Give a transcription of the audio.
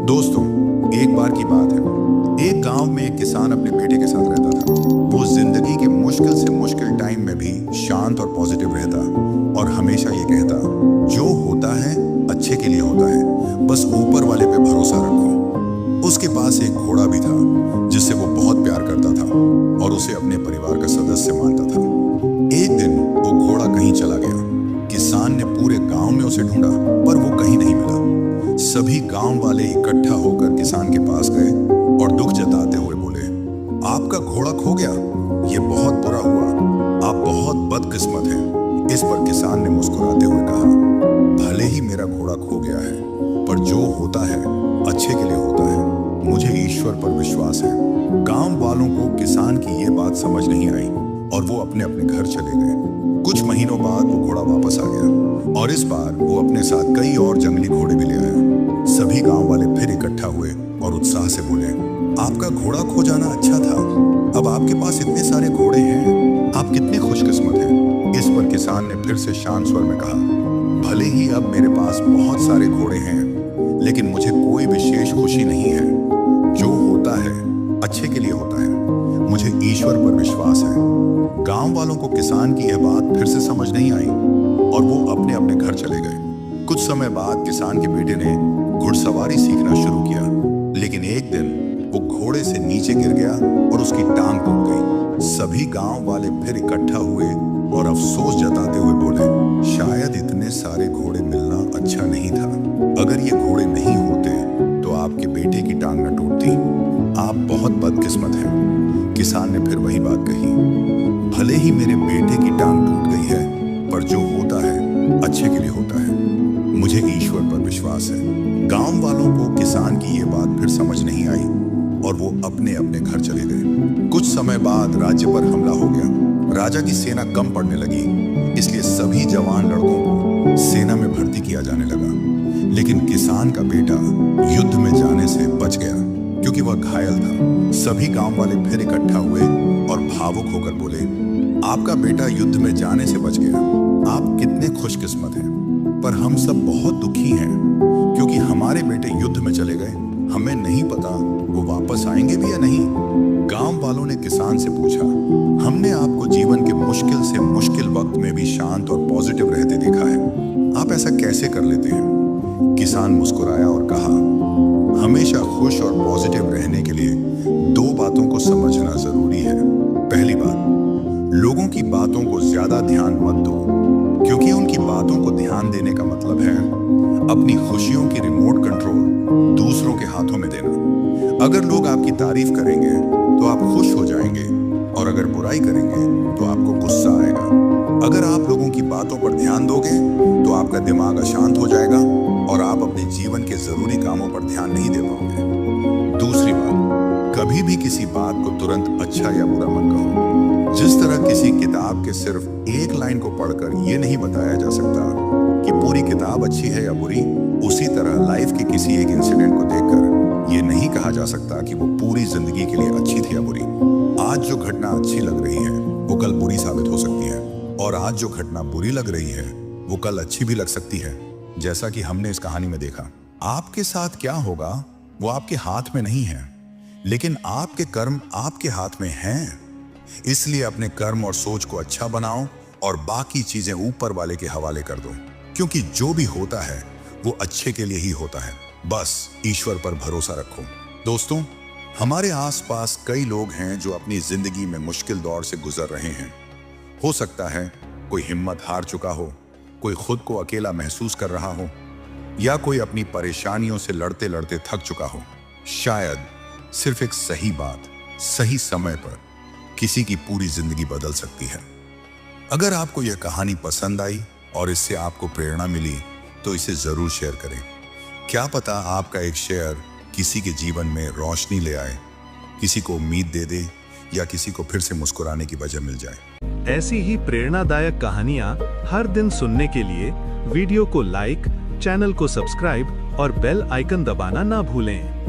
दोस्तों, एक बार की बात है। एक गांव में एक किसान अपने बेटे के साथ रहता था। वो जिंदगी के मुश्किल से मुश्किल टाइम में भी शांत और पॉजिटिव रहता और हमेशा ये कहता, जो होता है अच्छे के लिए होता है, बस ऊपर वाले पे भरोसा रखो। उसके पास एक घोड़ा भी था जिससे वो बहुत प्यार करता था और उसे अपने परिवार का सदस्य मानता था। एक दिन वो घोड़ा कहीं चला गया। किसान ने पूरे गांव में उसे ढूंढा पर वो कहीं नहीं मिला। सभी गांव वाले इकट्ठा होकर किसान के पास गए और दुख जताते हुए बोले, आपका घोड़ा खो गया, ये बहुत बुरा हुआ, आप बहुत बदकिस्मत हैं। इस पर किसान ने मुस्कुराते हुए कहा, भले ही मेरा घोड़ा खो गया है, पर जो होता है अच्छे के लिए होता है। मुझे ईश्वर पर विश्वास है। गांव वालों को किसान की ये बात समझ नहीं आई और वो अपने अपने घर चले गए। कुछ महीनों बाद वो घोड़ा वापस आ गया और इस बार वो अपने साथ कई और जंगली घोड़े भी ले आया। सभी गांव वाले फिर इकट्ठा हुए और उत्साह से बोले, आपका घोड़ा खो जाना अच्छा था, अब आपके पास इतने सारे घोड़े हैं, आप कितने खुशकिस्मत हैं। इस पर किसान ने फिर से शांत स्वर में कहा, भले ही अब मेरे पास बहुत सारे घोड़े हैं, लेकिन मुझे कोई विशेष खुशी नहीं है। जो होता है अच्छे के लिए होता है। मुझे ईश्वर पर विश्वास है। गांव वालों को किसान की यह बात फिर से समझ नहीं आई और वो अपने अपने घर चले गए। कुछ समय बाद किसान के बेटे ने घुड़सवारी सीखना शुरू किया, लेकिन एक दिन वो घोड़े से नीचे गिर गया और उसकी टांग टूट गई। सभी गांव वाले फिर इकट्ठा हुए और अफसोस जताते हुए बोले, शायद इतने सारे घोड़े मिलना अच्छा नहीं था। अगर ये घोड़े नहीं होते तो आपके बेटे की टांग न टूटती। आप बहुत बदकिस्मत हैं। किसान ने फिर वही बात कही, भले ही मेरे बेटे की टांग टूट गई है, पर जो होता है अच्छे के लिए होता है। मुझे ईश्वर पर विश्वास है। गांव वालों को किसान की ये बात फिर समझ नहीं आई और वो अपने अपने घर चले गए। कुछ समय बाद राज्य पर हमला हो गया। राजा की सेना कम पड़ने लगी, इसलिए सभी जवान लड़कों को सेना में भर्ती किया जाने लगा। लेकिन किसान का बेटा युद्ध में जाने से बच गया क्योंकि वह घायल था। सभी गांव वाले फिर इकट्ठा हुए और भावुक होकर बोले, आपका बेटा युद्ध में जाने से बच गया, आप कितने खुशकिस्मत हैं। पर हम सब बहुत दुखी हैं क्योंकि हमारे बेटे युद्ध में चले गए। हमें नहीं पता वो वापस आएंगे भी या नहीं। गांव वालों ने किसान से पूछा, हमने आपको जीवन के मुश्किल से मुश्किल वक्त में भी शांत और पॉजिटिव रहते देखा है, आप ऐसा कैसे कर लेते हैं। किसान मुस्कुराया और कहा, हमेशा खुश और पॉजिटिव रहने के लिए दो बातों को समझना जरूरी है। पहली बात, लोगों की बातों को ज्यादा ध्यान मत दो, क्योंकि उनकी बातों को ध्यान देने का मतलब है अपनी खुशियों की रिमोट कंट्रोल दूसरों के हाथों में देना। अगर लोग आपकी तारीफ करेंगे तो आप खुश हो जाएंगे और अगर बुराई करेंगे तो आपको गुस्सा आएगा। अगर आप लोगों की बातों पर ध्यान दोगे तो आपका दिमाग अशांत हो जाएगा और आप अपने जीवन के जरूरी कामों पर ध्यान नहीं दे पाओगे। दूसरी बात, कभी भी किसी बात को तुरंत अच्छा या बुरा मत कहो। जिस तरह किसी किताब के सिर्फ एक लाइन को पढ़कर यह नहीं बताया जा सकता कि पूरी किताब अच्छी है या बुरी, उसी तरह लाइफ के किसी एक इंसिडेंट को देखकर यह नहीं कहा जा सकता कि वो पूरी जिंदगी के लिए अच्छी थी या बुरी। आज जो घटना अच्छी लग रही है वो कल बुरी साबित हो सकती है और आज जो घटना बुरी लग रही है वो कल अच्छी भी लग सकती है। जैसा कि हमने इस कहानी में देखा, आपके साथ क्या होगा वो आपके हाथ में नहीं है, लेकिन आपके कर्म आपके हाथ में हैं। इसलिए अपने कर्म और सोच को अच्छा बनाओ और बाकी चीजें ऊपर वाले के हवाले कर दो, क्योंकि जो भी होता है वो अच्छे के लिए ही होता है। बस ईश्वर पर भरोसा रखो। दोस्तों, हमारे आसपास कई लोग हैं जो अपनी जिंदगी में मुश्किल दौर से गुजर रहे हैं। हो सकता है कोई हिम्मत हार चुका हो, कोई खुद को अकेला महसूस कर रहा हो, या कोई अपनी परेशानियों से लड़ते लड़ते थक चुका हो। शायद सिर्फ एक सही बात सही समय पर किसी की पूरी जिंदगी बदल सकती है। अगर आपको यह कहानी पसंद आई और इससे आपको प्रेरणा मिली तो इसे जरूर शेयर करें। क्या पता आपका एक शेयर किसी के जीवन में रोशनी ले आए, किसी को उम्मीद दे दे या किसी को फिर से मुस्कुराने की वजह मिल जाए। ऐसी ही प्रेरणादायक कहानियां हर दिन सुनने के लिए वीडियो को लाइक, चैनल को सब्सक्राइब और बेल आइकन दबाना ना भूलें।